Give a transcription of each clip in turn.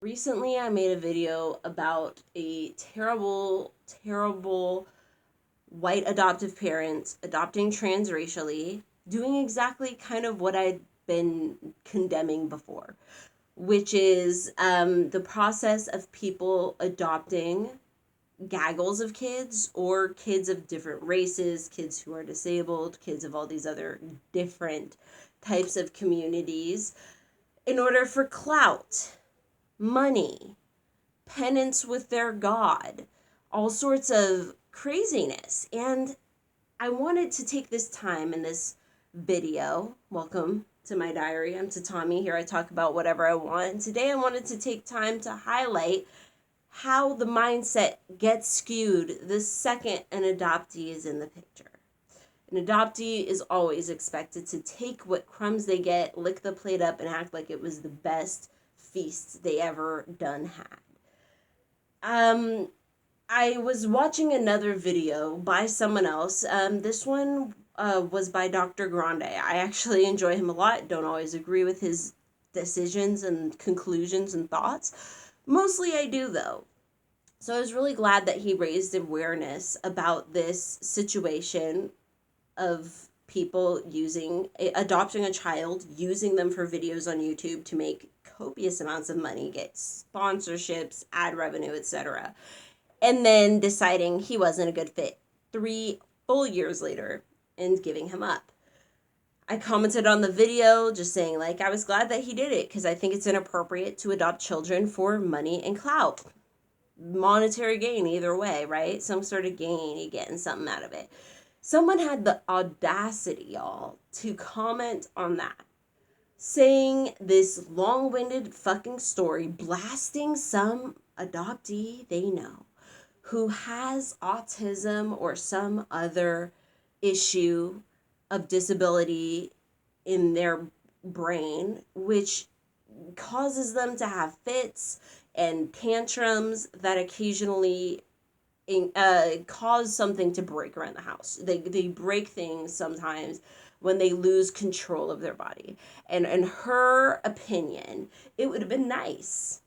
Recently, I made a video about a terrible, terrible white adoptive parent adopting transracially, doing exactly kind of what I'd been condemning before, which is the process of people adopting gaggles of kids or kids of different races, kids who are disabled, kids of all these other different types of communities in order for clout, money, penance with their God, all sorts of craziness. And I wanted to take this time in this video. Welcome to my diary. I'm Tatami. Here I talk about whatever I want. And today I wanted to take time to highlight how the mindset gets skewed the second an adoptee is in the picture. An adoptee is always expected to take what crumbs they get, lick the plate up, and act like it was the best feast they ever done had. Um, I was watching another video by someone else. This one was by Dr. Grande. I actually enjoy him a lot. Don't always agree with his decisions and conclusions and thoughts. Mostly I do, though. So I was really glad that he raised awareness about this situation of people adopting a child, using them for videos on YouTube to make copious amounts of money, get sponsorships, ad revenue, etc. And then deciding he wasn't a good fit 3 full years later and giving him up. I commented on the video just saying, like, I was glad that he did it because I think it's inappropriate to adopt children for money and clout. Monetary gain either way, right? Some sort of gain, you getting something out of it. Someone had the audacity, y'all, to comment on that, saying this long-winded fucking story, blasting some adoptee they know who has autism or some other issue of disability in their brain, which causes them to have fits and tantrums that occasionally cause something to break around the house. They break things sometimes when they lose control of their body. And in her opinion, it would have been nice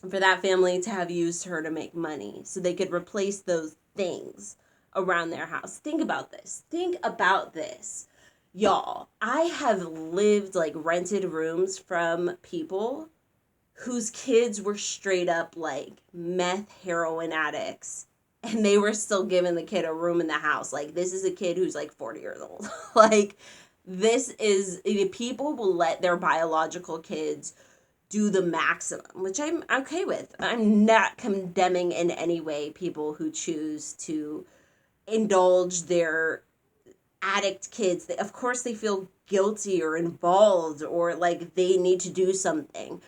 for that family to have used her to make money so they could replace those things around their house. Think about this. Think about this. Y'all, I have lived like rented rooms from people whose kids were straight up like meth heroin addicts, and they were still giving the kid a room in the house. Like, this is a kid who's like 40 years old. Like, this is, people will let their biological kids do the maximum, which I'm okay with. I'm not condemning in any way people who choose to indulge their addict kids. Of course they feel guilty or involved or like they need to do something.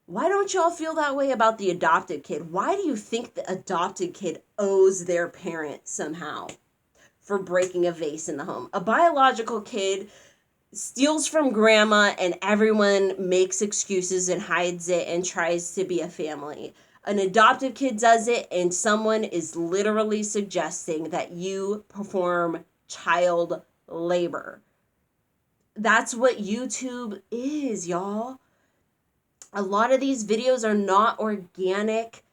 Why don't y'all feel that way about the adopted kid? Why do you think the adopted kid owes their parent somehow for breaking a vase in the home? A biological kid steals from grandma and everyone makes excuses and hides it and tries to be a family. An adopted kid does it and someone is literally suggesting that you perform child labor. That's what YouTube is, y'all. A lot of these videos are not organic.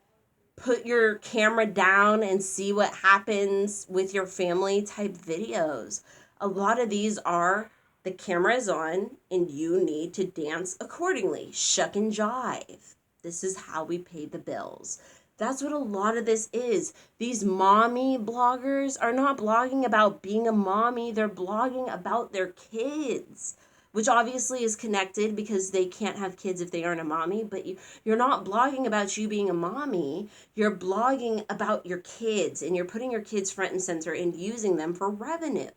Put your camera down and see what happens with your family type videos. A lot of these are the camera is on and you need to dance accordingly. Shuck and jive. This is how we pay the bills. That's what a lot of this is. These mommy bloggers are not blogging about being a mommy. They're blogging about their kids, which obviously is connected because they can't have kids if they aren't a mommy. But you're not blogging about you being a mommy. You're blogging about your kids, and you're putting your kids front and center and using them for revenue.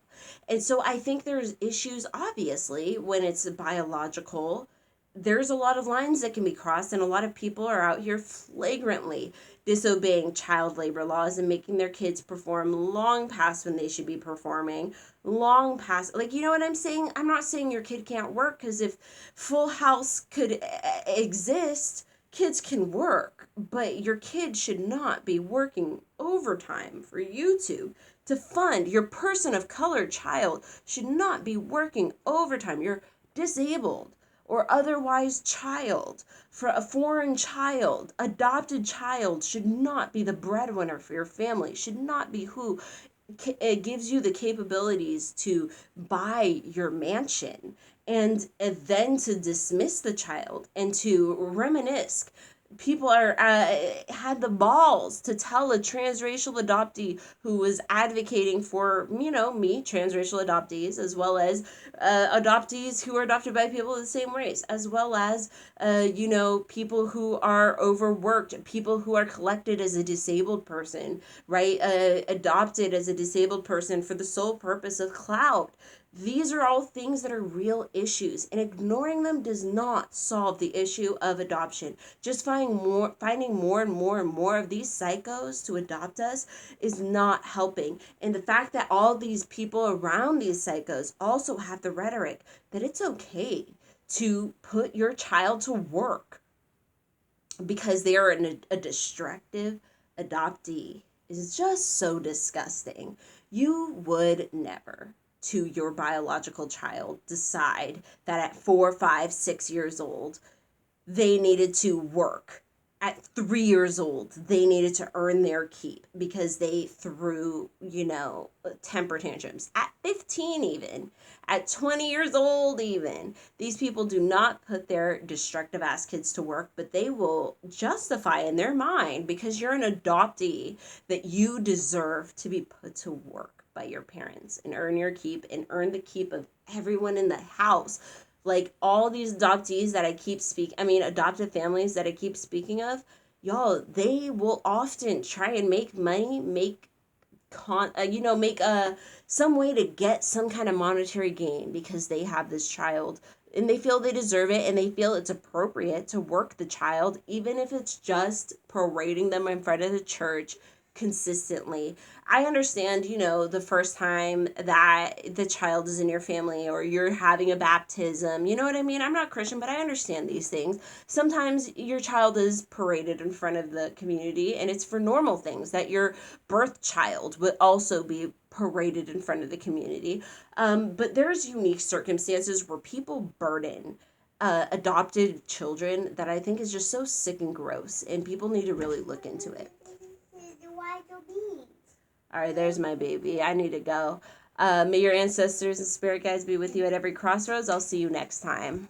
And so I think there's issues, obviously, when it's biological. There's a lot of lines that can be crossed, and a lot of people are out here flagrantly disobeying child labor laws and making their kids perform long past when they should be performing, long past, like, you know what I'm saying? I'm not saying your kid can't work, because if Full House could exist, kids can work, but your kid should not be working overtime for YouTube to fund. Your person of color child should not be working overtime. You're disabled or otherwise child, for a foreign child, adopted child, should not be the breadwinner for your family, should not be who it gives you the capabilities to buy your mansion, and then to dismiss the child and to reminisce. People are had the balls to tell a transracial adoptee who was advocating for, me, transracial adoptees, as well as adoptees who are adopted by people of the same race, as well as people who are overworked, people who are collected as a disabled person, right? Adopted as a disabled person for the sole purpose of clout. These are all things that are real issues, and ignoring them does not solve the issue of adoption. Just finding more and more and more of these psychos to adopt us is not helping. And the fact that all these people around these psychos also have the rhetoric that it's okay to put your child to work because they are a destructive adoptee is just so disgusting. You would never, to your biological child, decide that at 4, 5, 6 years old, they needed to work. At 3 years old, they needed to earn their keep because they threw, temper tantrums. At 15, even. At 20 years old, even. These people do not put their destructive ass kids to work, but they will justify in their mind, because you're an adoptee, that you deserve to be put to work by your parents and earn your keep and earn the keep of everyone in the house. Like, all these adoptees that adoptive families that I keep speaking of, y'all, they will often try and make money, make some way to get some kind of monetary gain because they have this child and they feel they deserve it, and they feel it's appropriate to work the child, even if it's just parading them in front of the church consistently. I understand, the first time that the child is in your family or you're having a baptism, you know what I mean? I'm not Christian, but I understand these things. Sometimes your child is paraded in front of the community, and it's for normal things that your birth child would also be paraded in front of the community. But there's unique circumstances where people burden adopted children that I think is just so sick and gross, and people need to really look into it. All right, there's my baby. I need to go. May your ancestors and spirit guides be with you at every crossroads. I'll see you next time.